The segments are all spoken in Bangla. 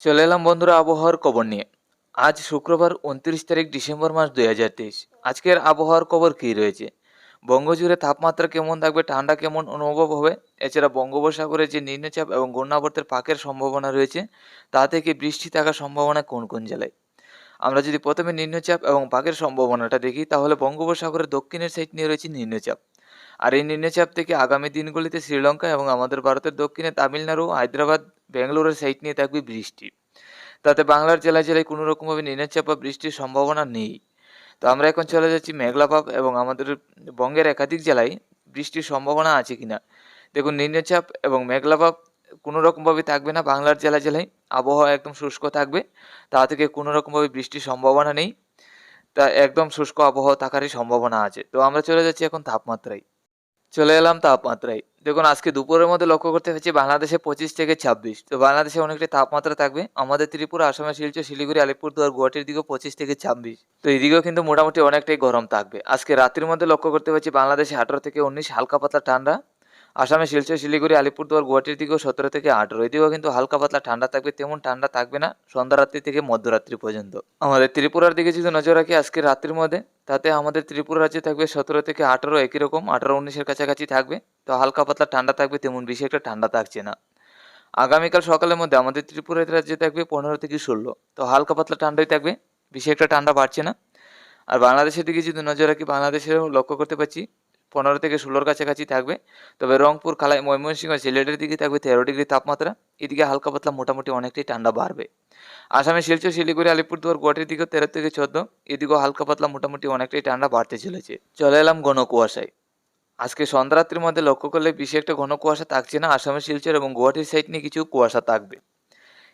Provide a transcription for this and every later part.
চলে এলাম বন্ধুরা আবহাওয়ার খবর নিয়ে। আজ শুক্রবার ২৯ তারিখ ডিসেম্বর মাস ২০২৩। আজকের আবহাওয়ার খবর কী রয়েছে? বঙ্গজুড়ে তাপমাত্রা কেমন থাকবে, ঠান্ডা কেমন অনুভব হবে, এছাড়া বঙ্গোপসাগরে যে নিম্নচাপ এবং ঘূর্ণাবর্তের পাকের সম্ভাবনা রয়েছে তা থেকে বৃষ্টি থাকার সম্ভাবনা কোন কোন জেলায়। আমরা যদি প্রথমে নিম্নচাপ এবং পাকের সম্ভাবনাটা দেখি তাহলে বঙ্গোপসাগরের দক্ষিণের সাইড নিয়ে রয়েছে নিম্নচাপ। আর এই নিম্নচাপ থেকে আগামী দিনগুলিতে শ্রীলঙ্কা এবং আমাদের ভারতের দক্ষিণে তামিলনাড়ু, হায়দ্রাবাদ, বেঙ্গালুরুর সাইড নিয়ে থাকবে বৃষ্টি। তাতে বাংলার জেলায় জেলায় কোনো রকমভাবে নিম্নচাপ বা বৃষ্টির সম্ভাবনা নেই। তো আমরা এখন চলে যাচ্ছি মেঘলাভাব এবং আমাদের বঙ্গের একাধিক জেলায় বৃষ্টির সম্ভাবনা আছে কিনা। দেখুন, নিম্নচাপ এবং মেঘলাভাব কোনো রকমভাবে থাকবে না বাংলার জেলায় জেলায়। আবহাওয়া একদম শুষ্ক থাকবে, তা থেকে কোনো রকমভাবে বৃষ্টির সম্ভাবনা নেই। তা একদম শুষ্ক আবহাওয়া থাকারই সম্ভাবনা আছে। তো আমরা চলে যাচ্ছি এখন তাপমাত্রায়। চলে এলাম তাপমাত্রায়। দেখুন, আজকে দুপুরের মধ্যে লক্ষ্য করতে পারছি বাংলাদেশে 25 থেকে 26। তো বাংলাদেশে অনেকটাই তাপমাত্রা থাকবে। আমাদের ত্রিপুরা, আসামের শিলচর, শিলিগুড়ি, আলিপুরদুয়ার, গুয়াহাটির দিকেও 25 থেকে 26। তো এদিকেও কিন্তু মোটামুটি অনেকটাই গরম থাকবে। আজকে রাত্রির মধ্যে লক্ষ্য করতে পারছি বাংলাদেশে 18 থেকে 19 হালকা পাতলা ঠান্ডা। আসামে শিলচর, শিলিগুড়ি, আলিপুরদুয়ার, গুয়াহাটির দিকেও 17 থেকে 18। এদিকেও কিন্তু হালকা পাতলা ঠান্ডা থাকবে, তেমন ঠান্ডা থাকবে না সন্ধ্যারাত্রি থেকে মধ্যরাত্রি পর্যন্ত। আমাদের ত্রিপুরার দিকে যদি নজর রাখি আজকে রাত্রির মধ্যে, তাতে আমাদের ত্রিপুরা রাজ্যে থাকবে 17 থেকে 18, একই রকম 18-19-এর কাছাকাছি থাকবে। তো হালকা পাতলা ঠান্ডা থাকবে, তেমন বেশি একটা ঠান্ডা থাকছে না। আগামীকাল সকালের মধ্যে আমাদের ত্রিপুরা রাজ্যে থাকবে 15 থেকে 16। তো হালকা পাতলা ঠান্ডাই থাকবে, বেশি একটা ঠান্ডা বাড়ছে না। আর বাংলাদেশের দিকে যদি নজর রাখি বাংলাদেশেও লক্ষ্য করতে পারছি 15 থেকে 16-র কাছাকাছি থাকবে। তবে রংপুর, কালাই, ময়মনসিংহ, সিলেটের দিকে থাকবে 13 ডিগ্রি তাপমাত্রা। এদিকে হালকা পাতলা মোটামুটি অনেকটাই ঠান্ডা বাড়বে। আসামে শিলচর, শিলিগুড়ি, আলিপুরদুয়ার, গুয়াহাটির দিকেও 13 থেকে 14। এদিকেও হালকা পাতলা মোটামুটি অনেকটাই ঠান্ডা বাড়তে চলেছে। চলে এলাম ঘন কুয়াশায়। আজকে সন্ধ্যারাত্রির মধ্যে লক্ষ্য করলে বেশি একটা ঘন কুয়াশা থাকছে না। আসামের শিলচর এবং গুয়াহাটির সাইড নিয়ে কিছু কুয়াশা থাকবে।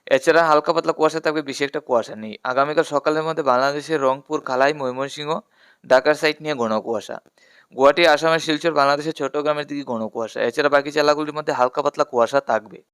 এছাড়া হালকা পাতলা কুয়াশা থাকবে, বেশি একটা কুয়াশা নেই। আগামীকাল সকালের মধ্যে বাংলাদেশের রংপুর, কালাই, ময়মনসিংহ, ঢাকার সাইড নিয়ে ঘন কুয়াশা। গুয়াহাটি, আসামের শিলচর, বাংলাদেশের চট্টগ্রামের দিকে ঘন কুয়াশা। এছাড়া বাকি জেলাগুলির মধ্যে হালকা পাতলা কুয়াশা থাকবে।